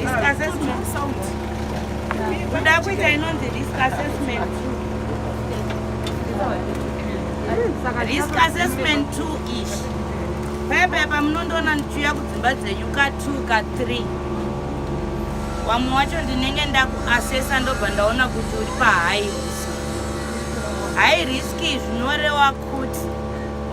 risk assessment sound. Kuda kuita inonzi risk assessment. Risk assessment 2-ish. Pepe pamunondona nchuya kudzimba dzenyu ka2 ka3. Wamwe wacho ndinenge ndakuassessa ndobva ndaona kuti uri pahigh risk. High risk zvinoreva kuti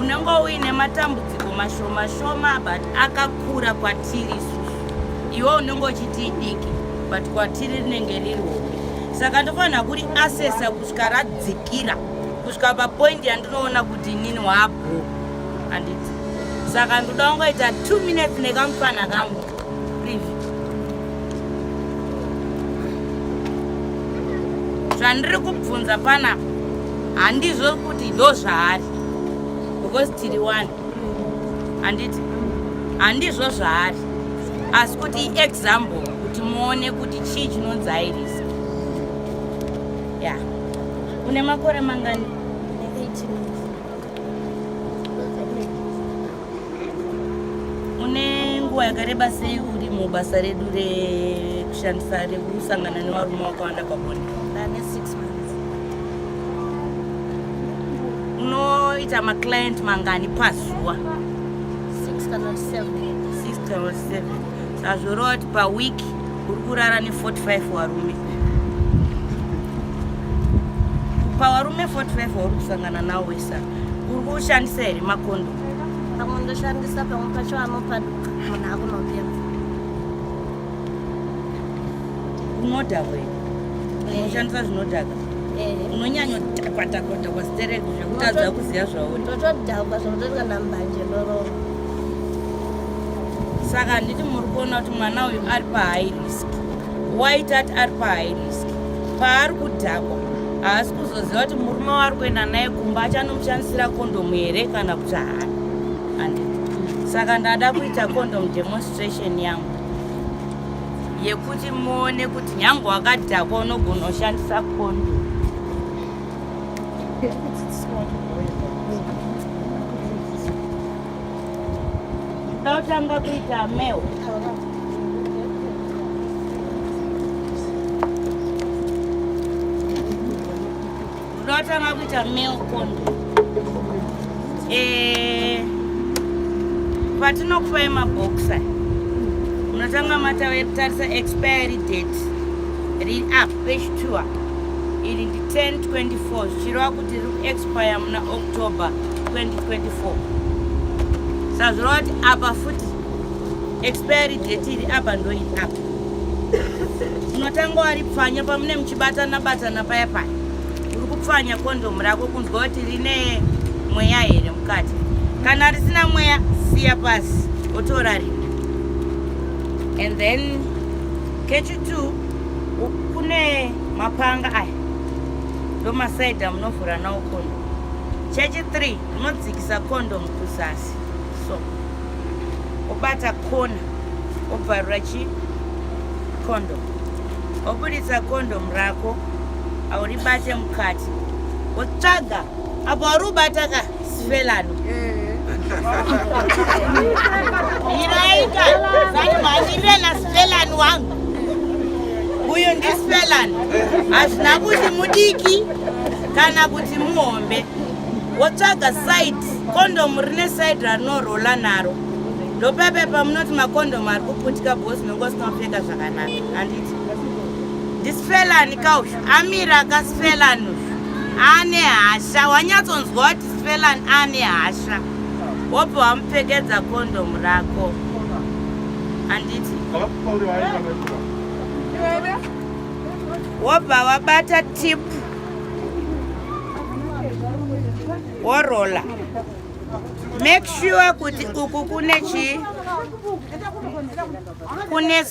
unenge uine matambudziko mashoma but akakura kwatiri isusu. Iwe unenge uchiti idiki but kwatiri rinenge riri hombe. Saka ndofanira kuri assessa kusvika radzikira kusvika papoint yandinoona kuti inini wabho. Handiti. Saka ndoda kungoita 2 minutes nekamufana kangu. Please. Zvandiri kubvunza pana handizvo kuti ndo zvaari because tiri one. Handiti handizvo zvaari asi kuti example kuti muone kuti chii chinonzi high risk. Ya une makore mangani? 18. Une nguva yakareba sei uri mubasa redu rekushandisa rekusangana nevarume vakawanda pabonde? 6 months. Unoita maclient mangani pazuva? 6 kana 7. 6 kana 7. Sazvorova kuti pawiki uri kurara ne45 varume. Pavarume 45 uri kusangana nawo wesa uri kushandisa here makondo? Pamwe ndoshandisa, pamwe pacho anopaduka munhu akunopera. Unodhakwa here? Unoshandisa zvinodhaka? Unonyanya kutakwatakwata kwasitereki zvekutadza kuziva zvauri? Ndotodhakwa zvekuti kana mbanje ndorova. Saka nditi muri kuona kuti mwana uyu ari pahigh risk. Waitati ari pahigh risk paari kudhakwa haasi kuzoziva kuti murume waari kuenda naye kumba achanomushandisira kondomu here kana kuti haana. Saka ndada kuita condom demonstration yangu yekuti muone kuti nyange wakadhakwa unogona kushandisa condom. Ndautanga kuita male. Ndautanga kuita male condom. Patinokupai mabhokisa unotanga matatarisa expiry date riri up page 2 iri ndi 10/24 zvichireva kuti riri kuexpire muna October 2024. Sazvoreva kuti apa futi expiry date iri apa ndo iri apa. Unotanga wari pfanya pamune muchibatana paya paya uri kupfanya kondomu rako kunzwa kuti rine mweya here mukati. Kana risina mweya siya pasi otora rimwe. And then kechi2 kune mapanga aya ndo masaidha munovhura nawo kondomu. Chechi3 unodzikisa kondomu kuzasi so obata kona obvarura kondomu obudisa kondomu rako auribate mukati wotsvaga apo warubata ka svelano iraika zani manire na svelani wangu uyu ndi svelani hazvina kuti mudiki kana kuti muhombe. Wotsvaga side kondomu rine side ranorola naro ndopepe pamunoti makondomu ari kuputika bhosi nongo sinopfeka zvakanaka. Handiti ndisvelani kauzvo amira kasvelani ane hasha. Wanyatsonzwa kuti svelani ane hasha wobva wamupfekedza kondomu rako. Handiti wobva wabata tip worola. Make sure kuti uku kune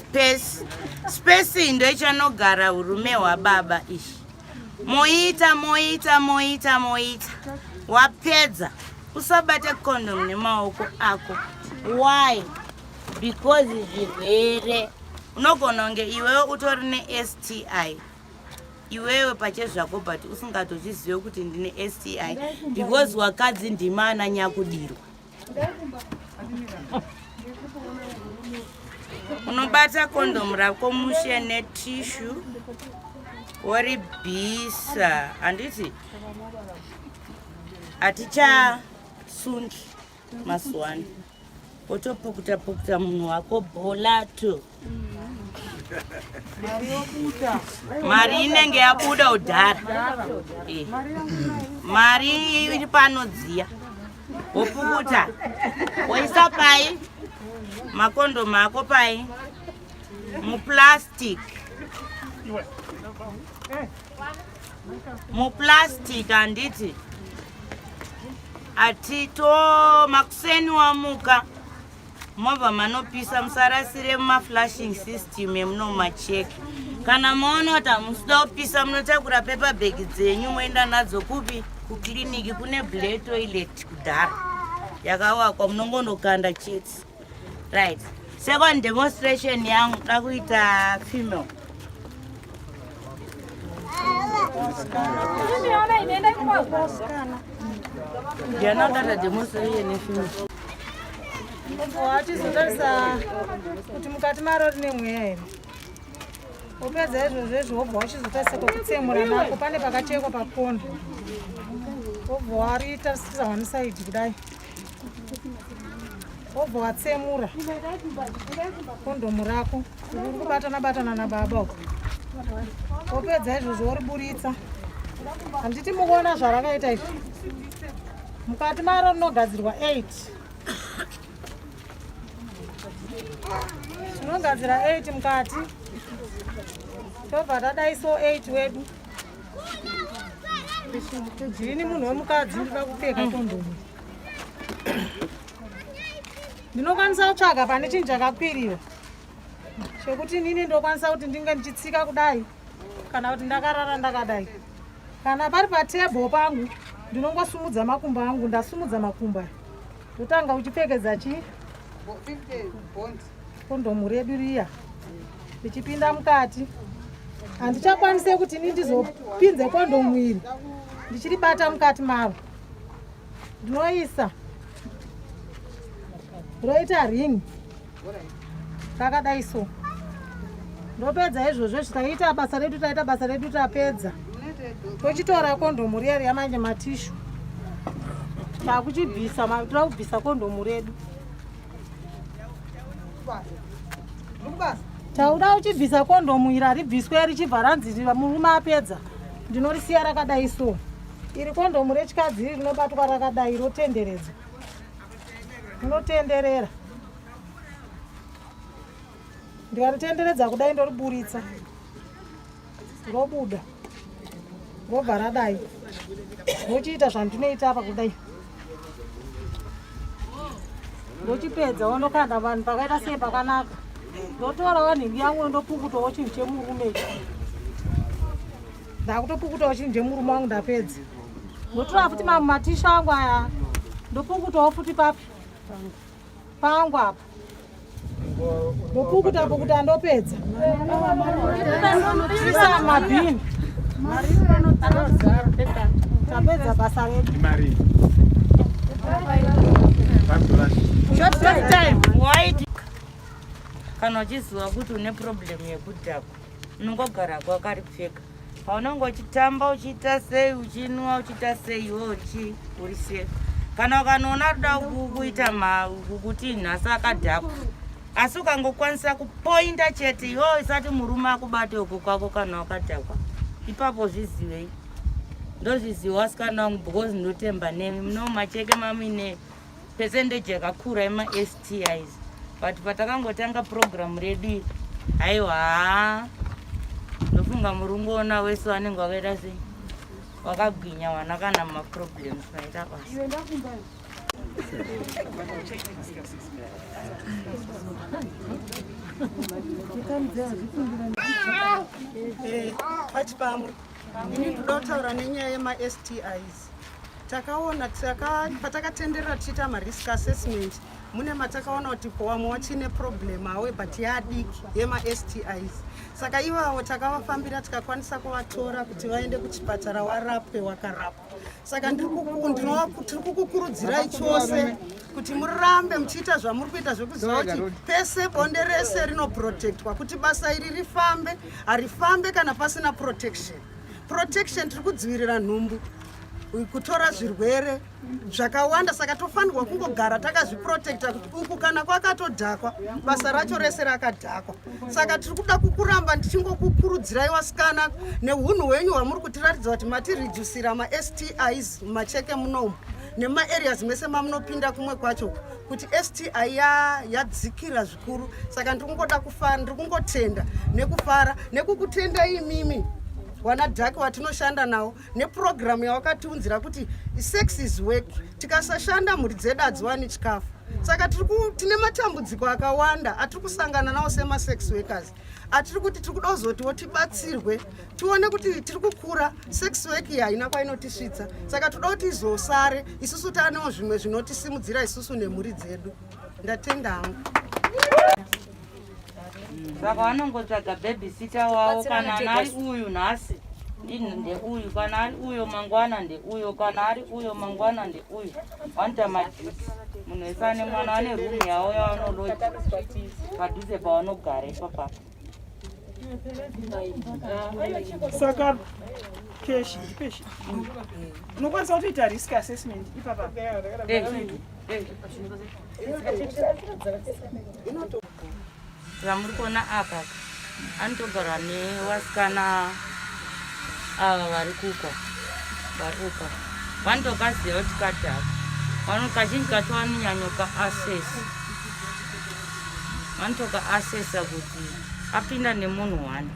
space ndo ichanogara urume hwababa ishi. Moita wapedza usabate kondomu nemaoko ako. Why? Because zvirwere unogona kunge iwewe utori ne-STI iwewe pachezvako but usingatochizive kuti ndine STI because wakadzi ndima ananya kudirwa. unobata kondomu rako mushe netissue woribhisa. Handiti hatichasundi mazuwano, wotopukuta munhu wako bholato. Mari inenge yabuda udhara, mari iri panodziya, wopukuta woisa pai makondomu ako pai muplastic. Handiti atito makuseni wamuka mobva manopisa, musarasire mumaflashing system emunomacheke. Kana maona kuti hamusida kupisa, munotakura pepa bhegi dzenyu moenda nadzo kupi? Kukliniki. Kune blade toilet kudhara yakawakwa, munongondokanda chete. Right. Second demonstration yangu da kuita female. Ndianakata demonstration yefemale. Wachizotarisa kuti mukati maro rine mweya here. Upedza izvozvo wobva wachizotarisa kwekutsemura nako, pane pakachekwa pakondo. Wobva waritarisisa one side kudai. Wobva watsemura kondomu rako uri kubatana nababa uko. Wopedza izvozvo woriburitsa. Handiti mukuona zvarakaita izvi. Mukati maro rinogadzirwa 8. Tinogadzira 8 mukati. Tobva tadaiso 8 wedu. Ndini munhu wemukadzi ndida kupfeka kondomu. Ndinokwanisa kutsvaga pane chinhu chakakwiriwa chekuti nini ndokwanisa kuti ndinge ndichitsika kudai kana kuti ndakarara ndakadai. Kana pari patebho pangu ndinongosumudza makumbo angu, ndasumudza makumbo ndotanga uchipfekedza chii? Kondomu redu riya. Ndichipinda mukati. Handichakwanise kuti ini ndizopinze kondomu iri ndichiribata mukati maro. Ndinoisa roita ring rakadai so. Ndopedza izvozvo taita basa redu tapedza. Tochitora kondomu riya yamanje matishu. Takuchibvisa, tokubvisa kondomu redu. Tauda uchibvisa kondomu iri haribviswe richibva ranzi murume apedza. Ndinorisiya rakadai so. Iri kondomu rechikadzi iri rinobatwa rakadai rotenderedza. Rinotenderera. Ndikaritenderedza kudai ndoriburitsa. Robuda. Robva radai. Rochiita zvandinoita apa kudai. Rochipedza wondokanda vanhu pakaita sei pakanaka. Ndotorawo nhingi yangu ndopukutawo chinhu chemurume ichi. Ndakutopukutawo chinhu chemurume wangu ndapedza. Ndotora futi matisha angu aya. Ndopukutawo futi papi? Pangu apa. Ndopukuta kuti andopedza. Tisa mabhini. Tapedza basa redu. Short time. Wide. Kana uchiziva kuti une problem yekudhakwa, unongogara kwakaripfeka. Paunenge uchitamba uchiita sei, uchinwa uchiita sei, iwe uri safe. Kana ukanoona kuda kuita kuti nhasi akadhakwa, asi ukangokwanisa kupointa chete iwewe isati murume akubate uko kwako kana wakadhakwa, ipapo zvizivei. Ndozviziva wasikana wangu because ndotemba nemi. MunoMacheke mamine percentage yakakura yema-STIs. But patakangotanga program redu, aiwa ndofunga murungoona wese wanenge wakaita sei, wakagwinya wana kana maproblems maita basa. Pachipamwe ini ndoda kutaura nenyaya yema-STIs. Takaona patakatendera tichiita ma-risk assessment, mune matakaona kuti wamwe wachine problem awe but yadiki yema-STIs. Saka ivavo takavafambira tikakwanisa kuvatora kuti vaende kuchipatara varapwe wakarapwa. Saka tiri kukukurudzirai chose kuti murambe muchiita zvamuri kuita zvekuziva kuti pese bonde rese rinoprotectwa kuti basa iri rifambe, harifambe kana pasina protection. Protection tiri kudzivirira nhumbu, kutora zvirwere zvakawanda, saka tofanirwa kungogara takazviprotecta kuti uku kana kwakatodhakwa basa racho rese rakadhakwa. Saka tiri kuda kukuramba ndichingokukurudzirai vasikana neunhu hwenyu hwamuri kutiratidza kuti matireducira ma-STIs mumacheke munomu nemaareas mese mamunopinda kumwe kwacho kuti STI yadzikira zvikuru. Saka ndiri kungoda kufara, ndiri kungotenda nekufara nekukutendai imimi wanadhaki watinoshanda nawo neprogramu yawakatiunzira kuti sex is work. Tikasashanda mhuri dzedu hadziwani chikafu. Saka tine matambudziko akawanda atiri kusangana nawo sema-sex workers. Atiri kuti tiri kuda kuzotiwo tibatsirwe tione kuti tiri kukura, sex work iyi haina kwainotisvitsa. Saka toda kuti izosare isusu taanewo zvimwe zvinotisimudzira isusu nemhuri dzedu. Ndatenda hangu. Saka vanongotsvaga babysitter wavo, kana ari uyu nhasi ndeuyu, kana ari uyo mangwana ndeuyo, kana ari uyo mangwana ndeuyu. Vanoita maduty. Munhu wese ane mwana ane rumu yavo yavanolodzi padhuze pavanogara ipapapo. Saka keshi unokwanisa kutoita risk assessment ipapa. Zvamuri kuona apa anotogara nevasikana ava vari kuka varuka, vanotokaziva kuti kadhaka, kazhinji kacho vanonyanyoka asesa kuti apinda nemunhu wani,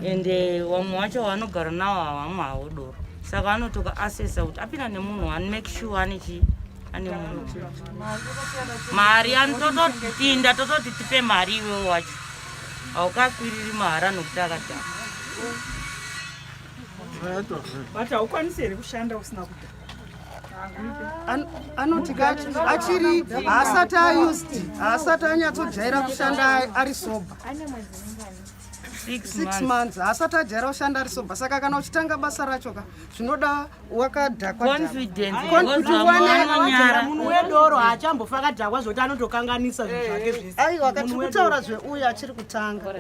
ende vamwe vacho vanogara navo havamwe havo doro. Saka vanotoka asesa kuti apinda nemunhu wani, make sure ane munhu mari anototopinda tototi tipe mari iwewo wacho haukakwiriri mahara nokuti akadhaka. But haukwanisi here kushanda usina kudhaka. Anoti achiri haasati anyatsojaira kushanda ari soba 6 months, haasati ajaira kushanda ari soba. Saka kana uchitanga basa racho zvinoda wakadhakwa munhu wedoro haachambofa akadhakwa zvoti anotokanganisa zvinhu zvake zvese. Aiwa, tiri kutaura zveuyu achiri kutanga.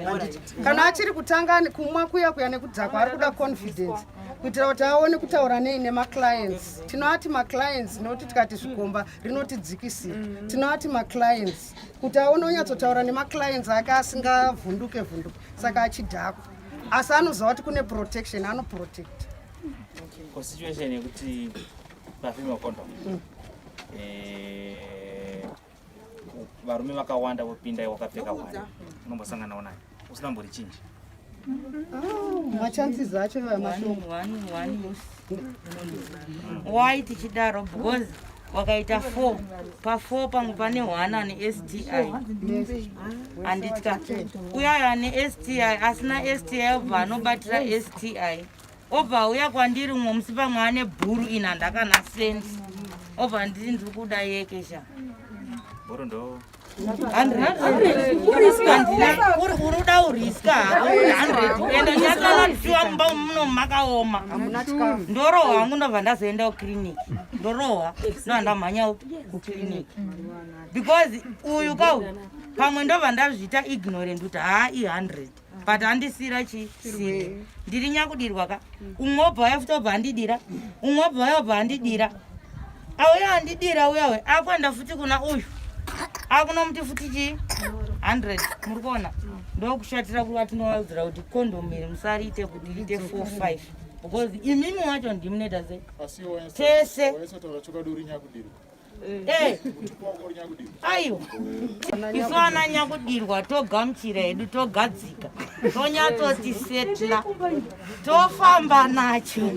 Kana achiri kutanga kumwa kuya nekudhakwa ari kuda confidence kuitira kuti aone kutaura nei nemaclients. Tinovati maclients nokuti tikati zvikomba rinotidzikisira. Tinovati maclients kuti aone unyatsotaura nemaclients ake asingavhunduke. Saka achidhakwa asi anoziva kuti kune protection, anoprotect. Situation yekuti vafema condom varume vakawanda vopinda wakapfeka wani, unombosanganawo nayo usinambori chinji. Machances acho Why tichidaro? Because wakaita 4 pa4 pamwe pane 1 ane STI anditya uya ane STI asina STI obva anobatira STI obva uya kwandiri umwe musi pamwe ane bhuru ina ndakana sense obva ndiri kuda yekesha bhuru ndo uruda uriska 100 enda nyatana tiwa mba muno makaoma ndoroha hangu ndobva ndazoenda kuclinic ndoroha ndoanda mhanya kuclinic because uyu kauyu pamwe ndobva ndazviita ignorant kuti i100 but handisira chisiri ndiri nyakudirwa ka umwe obva yafutobva handidira umwe obva yobva handidira auya handidira uyawe akwenda futi kuna uyu akuna muti futi chi 100 muri kuona ndokushatira kuva tinovaudzira kuti condom iri musariite kuti riite 4-5 because imimi wacho ndimunoita sei tese aiwa isu ana nyakudirwa togamuchira hedu togadzika tonyatsoti setla tofamba nacho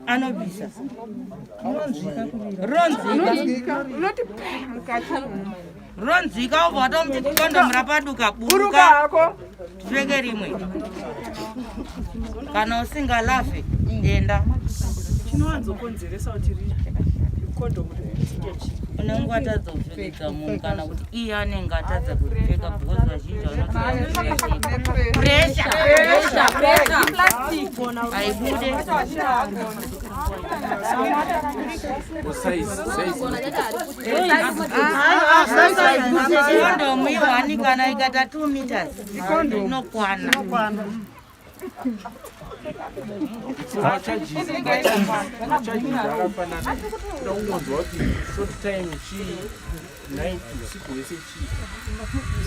anobvisa ronzika obva watomuti kondomu rapaduka buruka zveke rimwe kana usingalafe enda chinowanzokonzeresa kuti kondomu unenge watadza kupfeka munhu kana kuti iye anenge atadza kupfeka because vazhinji aibude kondomu iwani kana ikata 2 meters inokwana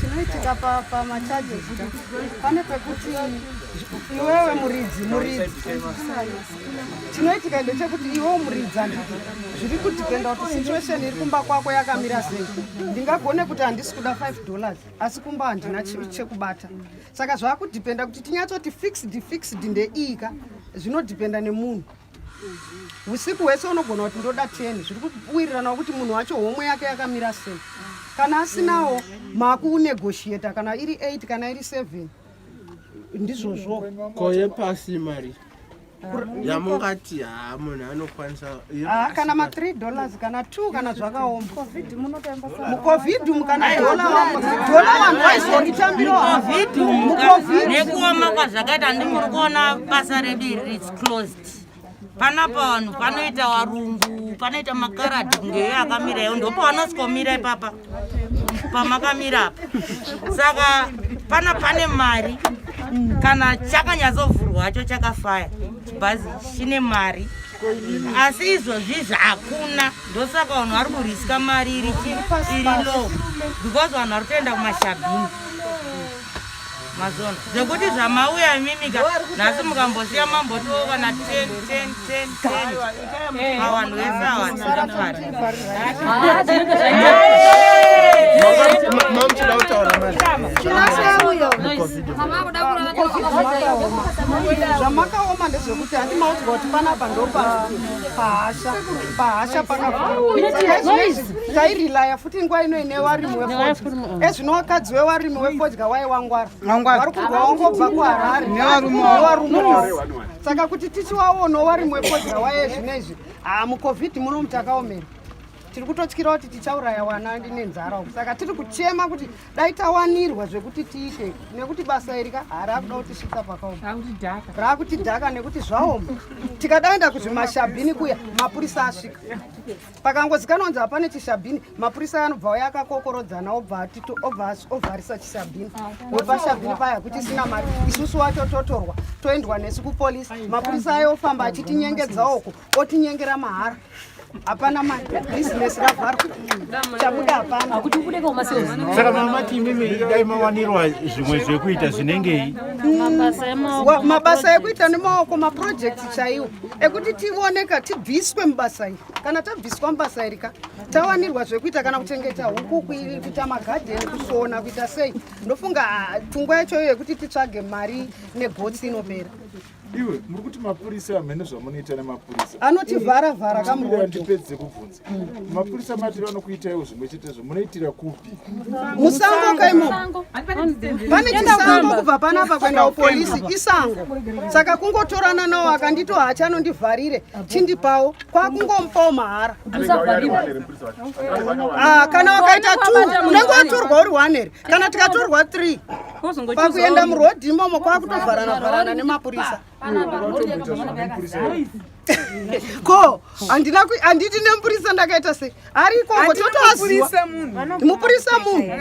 chinoitika pamachages pane pekuti iwewe muridzi chinoitika ndechekuti iwewe muridzi anditi zviri kudhipenda kuti situation iri kumba kwako yakamira sei. Ndingagone kuti handisi kuda $5 asi kumba handina chekubata, saka zvakudhipenda kuti tinyatsoti fixed ndeika zvinodhipenda nemunhu. Usiku wese unogona kuti ndoda 10 zviri kuwirirana kuti munhu wacho homwe yake yakamira sei. Kana asinawo makunegotiata kana iri 8 kana iri 7 ndizvozvo koye pasi mari yamungati munhu anokwanisa kana $3 kana 2 kana zvakaoma mucovid mukana dola vanhu vaizonitambira nekuoma kwazvakaita ndimuri kuona basa redu iri its closed. Panapa vanhu panoita varungu, panoita makaradhi ngeyo akamirayo, ndopavanoskomira ipapa pamakamira apa. Saka pane mari kana chakanyatsovhurwa hacho chakafaya bhazi chine mari, asi izvozvi zvakuna. Ndosaka vanhu vari kuriska mari iri low because vanhu vari kutoenda kumashabhini mazona zvekuti zvamauya mimika nhasi mukambosiya mambotiwo kana 10 pavanhu vese avatindofari zvamakaoma ndezvekuti handimaudzwa kuti panapa ndo pahasha tairilaya futi nguva ino ine warimi wefodya ezvino wakadzi wewarimi wefodya waiwangwara vari kurwa wangobva kuharare nevarume. Saka kuti tichiwaono warimi wefodya waye zvinezvi mucovid muno mutakaomera tiri kutotyira kuti tichauraya wana nenzara uku. Saka tiri kuchema kuti dai tawanirwa zvekuti tiite, nekuti basa iri harakuda kutisvitsa pakaoma, raakutidhaka nekuti zvaoma. Tikadaenda kuzvimashabhini kuya mapurisa asvika, pakangozikanwa kunzi hapane chishabhini, mapurisa anobva uya akakokorodzana ovharisa chishabhini. Wepashabhini paya kuchisina mari, isusu wacho totorwa toendwa nesu kupolisi. Mapurisa ayofamba achitinyengedza uko otinyengera mahara. Hapana mari, business ravharwa, chabuda hapana. Saka mamati imimi dai mawanirwa zvimwe zvekuita zvinengei? Mabasa ekuita nemaoko, maprojects chaiwo ekuti tioneka tibviswe mubasa iri. Kana tabviswa mubasa iri tawanirwa zvekuita, kana kuchengeta huku, kuita magadheni, kusona, kuita sei. Ndofunga pfungwa yacho yekuti titsvage mari negotsi inopera. Iwe muri kuti mapurisa amene zvamunoita nemapurisa anotivhara kamurodhi. Ndipedze kubvunza mapurisa mati vanokuitaiwo zvimwe chetezvo munoitira kupi? Musango kaimo pane chisango kubva panapa kuenda kupolisi isango. Saka kungotorana nawo akandito hacha anondivharire chindipawo kwakungomupawo mahara. Kana wakaita 2 unenge watorwa uri 1 here, kana tikatorwa 3 pakuenda murodhi imomo kwakutovharana nemapurisa. Ko handiti nemupurisa ndakaita sei ariko totoaziva mupurisa munhu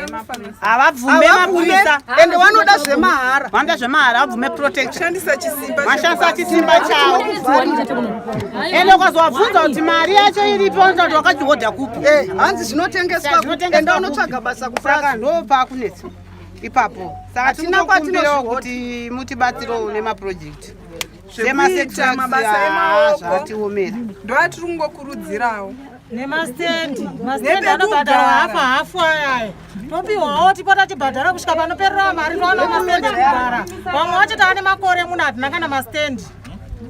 havabvume mapurisa ende vanoda zvemahara, vanoda zvemahara, vabvume protection, vashandisa chisimba chavo. Ende ukazovabvunza kuti mari yacho iripo kuti wakachihodha kupi, hanzi zvinotengeswa ende unotsvaga basa kusaka ndo pakunetsa ipapo. Saka tinokumbirawo kuti mutibatsirewo nemaprojekti mabasa emaoko zvatiomera, ndoatiri kungokurudzirawo nemastendi anobhadhara hafu ayayo topiwawo tipota tibhadhara kusvika panoperera mari towana mastendi ekugara. Vamwe vacho taane makore muno hatina kana mastendi.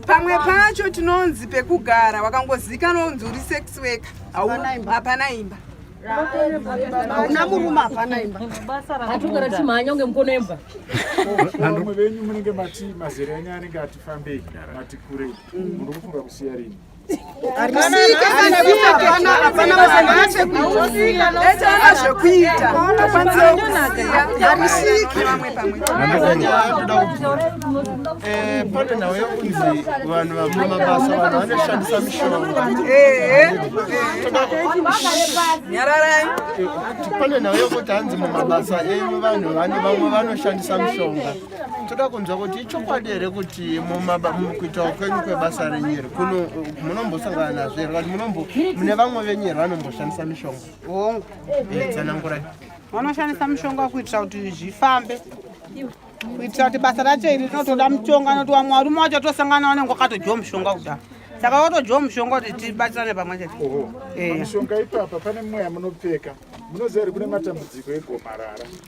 Pamwe pacho tinonzi pekugara wakangozikanwa unzi uri sex worker hapana imba, hauna murume hapana imba, hatugara chimhanya unge mukono emba vamwe venyu munenge mati mazera enyu anenge atifambei mati kurei muri kufunga kusiya rini pane nhau yekunzi vanhu vamumabasa vanhu vanoshandisa mishonga pane nhau yekuti hanzi mumabasa enyu vanhu vamwe vanoshandisa mishonga toda kunzwa kuti ichokwadi here kuti mukuita kwenyu kwebasa renyiri kuno munombosangana nazvo here kati mune vamwe venyu here vanomboshandisa mishonga hongu tsanangurai vanoshandisa mishonga kuitira kuti zvifambe kuitira kuti basa racho iri rinotoda mushonga noti vamwe varume vacho tosangana vanenge wakatojowa mushonga kudaro saka watojowa mushonga kuti tibatsirane pamwe chete mishonga ipapa pane mweya munopfeka munoziva kuti kune matambudziko egomarara